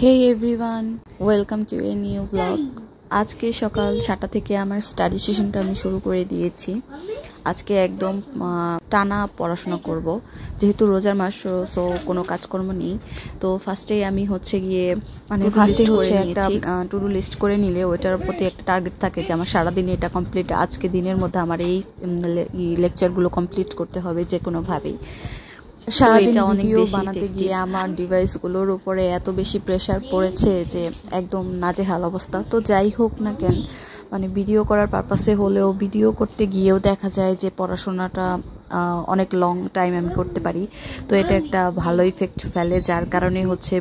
Hey everyone, welcome to a new vlog. আজকে সকাল 7টা থেকে আমার স্টাডি সেশনটা আমি শুরু করে দিয়েছি। আজকে একদম টানা পড়াশোনা করব, যেহেতু রোজার মাস, সো কোনো কাজকর্ম নেই। তো ফার্স্টেই আমি গিয়ে একটা টু ডু লিস্ট করে নিলে ওইটার প্রতি একটা টার্গেট থাকে যে আমার সারাদিনে এটা কমপ্লিট, আজকে দিনের মধ্যে আমার এই লেকচারগুলো কমপ্লিট করতে হবে যে কোনোভাবেই। সারাদিন ভিডিও বানাতে গিয়ে আমার ডিভাইসগুলোর উপরে এত বেশি প্রেশার পড়েছে যে একদম নাজেহাল অবস্থা। তো যাই হোক না কেন, ভিডিও করার পারপাসে হলেও ভিডিও করতে গিয়েও দেখা যায় যে পড়াশোনাটা অনেক লং টাইম আমি করতে পারি। তো এটা একটা ভালো ইফেক্ট ফেলে, যার কারণে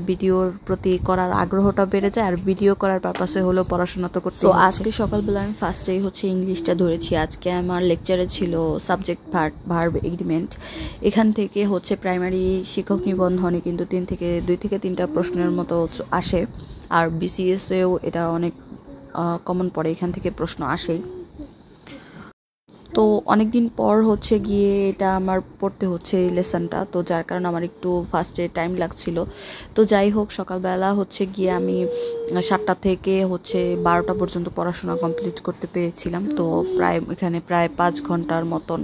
ভিডিওর প্রতি করার আগ্রহটা বেড়ে যায়, আর ভিডিও করার পারপাসে হলেও পড়াশোনা তো করতে। তো আজকে সকালবেলা আমি ফার্স্টেই ইংলিশটা ধরেছি। আজকে আমার লেকচারে ছিল সাবজেক্ট ভার্ব এগ্রিমেন্ট। এখান থেকে প্রাইমারি শিক্ষক নিবন্ধনে কিন্তু 2 থেকে 3টা প্রশ্নের মতো আসে, আর বিসিএসেও এটা অনেক কমন পড়ে, এখান থেকে প্রশ্ন আসেই। তো অনেকদিন পর গিয়ে এটা আমার পড়তে হচ্ছে এই লেসনটা, তো যার কারণে আমার একটু ফার্স্টে টাইম লাগছিল। তো যাই হোক, সকালবেলা গিয়ে আমি 7টা থেকে 12টা পর্যন্ত পড়াশোনা কমপ্লিট করতে পেরেছিলাম। তো এখানে প্রায় 5 ঘন্টার মতন,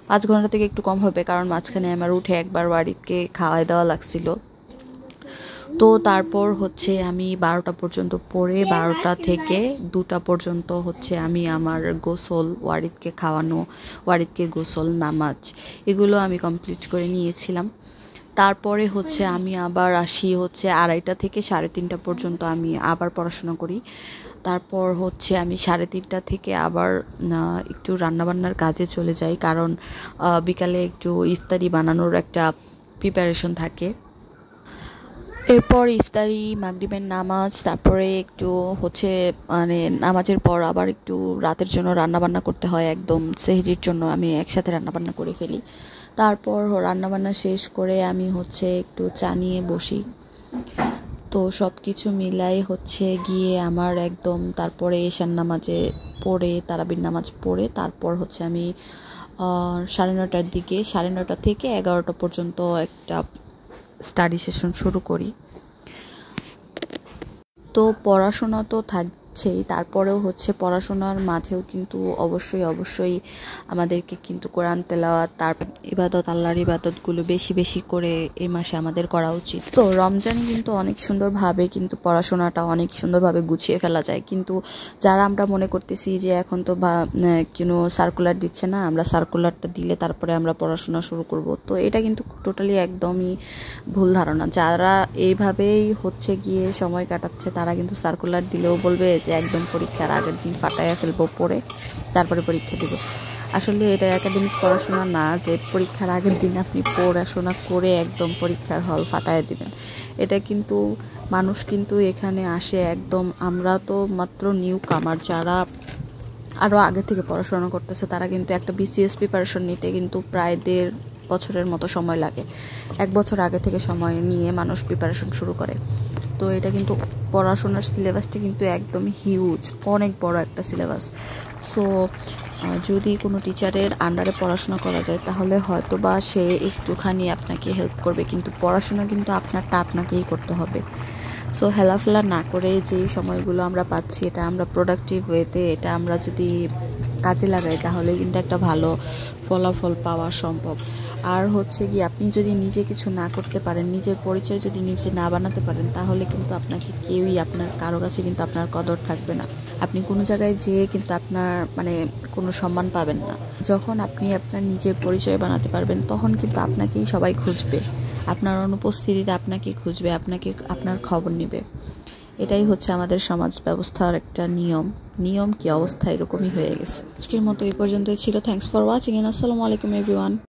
5 ঘন্টা থেকে একটু কম হবে, কারণ মাঝখানে আমার উঠে একবার ওয়ারিদকে খাওয়াই দেওয়া লাগছিল। তো তারপর আমি 12টা পর্যন্ত পড়ে 12টা থেকে 2টা পর্যন্ত আমি আমার গোসল, ওয়ারিদকে খাওয়ানো, ওয়ারিদকে গোসল, নামাজ, এগুলো আমি কমপ্লিট করে নিয়েছিলাম। তারপরে আমি আবার আসি 2:30 থেকে 3:30 পর্যন্ত আমি আবার পড়াশোনা করি। তারপর আমি 3:30 থেকে আবার একটু রান্নাবান্নার কাজে চলে যাই, কারণ বিকালে একটু ইফতারি বানানোর একটা প্রিপারেশন থাকে। এরপর ইফতারি, মাগরিবের নামাজ, তারপরে একটু নামাজের পর আবার একটু রাতের জন্য রান্নাবান্না করতে হয়, একদম সেহরির জন্য আমি একসাথে রান্নাবান্না করে ফেলি। তারপর রান্নাবান্না শেষ করে আমি একটু চা নিয়ে বসি। তো সব কিছু মিলাই গিয়ে আমার একদম তারপরে এশার নামাজে পড়ে, তারাবির নামাজ পড়ে তারপর আমি 9:30টার দিকে, 9:30 থেকে 11টা পর্যন্ত একটা স্টাডি সেশন শুরু করি। তো পড়াশোনা তো থাকছেই, তারপরেও পড়াশোনার মাঝেও কিন্তু অবশ্যই আমাদেরকে কিন্তু কোরআন তেলাওয়াত, তার ইবাদত, আল্লাহর ইবাদতগুলো বেশি বেশি করে এই মাসে আমাদের করা উচিত। তো রমজানে কিন্তু অনেক সুন্দরভাবে কিন্তু পড়াশোনাটা অনেক সুন্দরভাবে গুছিয়ে ফেলা যায়, কিন্তু যারা আমরা মনে করতেছি যে এখন তো কোনো সার্কুলার দিচ্ছে না, আমরা সার্কুলারটা দিলে তারপরে আমরা পড়াশোনা শুরু করব, তো এটা কিন্তু টোটালি একদমই ভুল ধারণা। যারা এইভাবেই গিয়ে সময় কাটাচ্ছে তারা কিন্তু সার্কুলার দিলেও বলবে যে একদম পরীক্ষার আগের দিন ফাটাইয়া ফেলবো পড়ে, তারপরে পরীক্ষা দিব। আসলে এটা একাডেমিক পড়াশোনা না যে পরীক্ষার আগের দিন আপনি পড়াশোনা করে একদম পরীক্ষার হল ফাটাইয়া দিবেন। এটা কিন্তু মানুষ কিন্তু এখানে আসে একদম, আমরা তো মাত্র নিউ কামার, যারা আরও আগে থেকে পড়াশোনা করতেছে তারা কিন্তু একটা বিসিএস প্রিপারেশন নিতে কিন্তু প্রায় 1.5 বছরের মতো সময় লাগে। 1 বছর আগে থেকে সময় নিয়ে মানুষ প্রিপারেশন শুরু করে। তো এটা কিন্তু পড়াশোনার সিলেবাসটা কিন্তু একদম হিউজ, অনেক বড় একটা সিলেবাস। সো যদি কোনো টিচারের আন্ডারে পড়াশোনা করা যায় তাহলে হয়তো বা সে একটুখানি আপনাকে হেল্প করবে, কিন্তু পড়াশোনা কিন্তু আপনারটা আপনাকেই করতে হবে। সো হেলাফেলা না করে যেই সময়গুলো আমরা পাচ্ছি এটা আমরা প্রোডাক্টিভ ওয়েতে এটা আমরা যদি কাজে লাগাই তাহলে কিন্তু একটা ভালো ফলাফল পাওয়া সম্ভব। আর গিয়ে আপনি যদি নিজে কিছু না করতে পারেন, নিজের পরিচয় যদি নিজে না বানাতে পারেন, তাহলে কিন্তু আপনাকে কেউই, আপনার কারো কাছে কিন্তু আপনার কদর থাকবে না। আপনি কোনো জায়গায় যেয়ে কিন্তু আপনার কোনো সম্মান পাবেন না। যখন আপনি আপনার নিজের পরিচয় বানাতে পারবেন তখন কিন্তু আপনাকেই সবাই খুঁজবে, আপনার অনুপস্থিতিতে আপনাকে খুঁজবে, আপনার খবর নেবে। এটাই আমাদের সমাজ ব্যবস্থার একটা নিয়ম কি অবস্থা এরকমই হয়ে গেছে। আজকের মতো এই পর্যন্তই ছিল। থ্যাঙ্কস ফর ওয়াচিং এন্ড আসসালামু আলাইকুম এভরিওয়ান।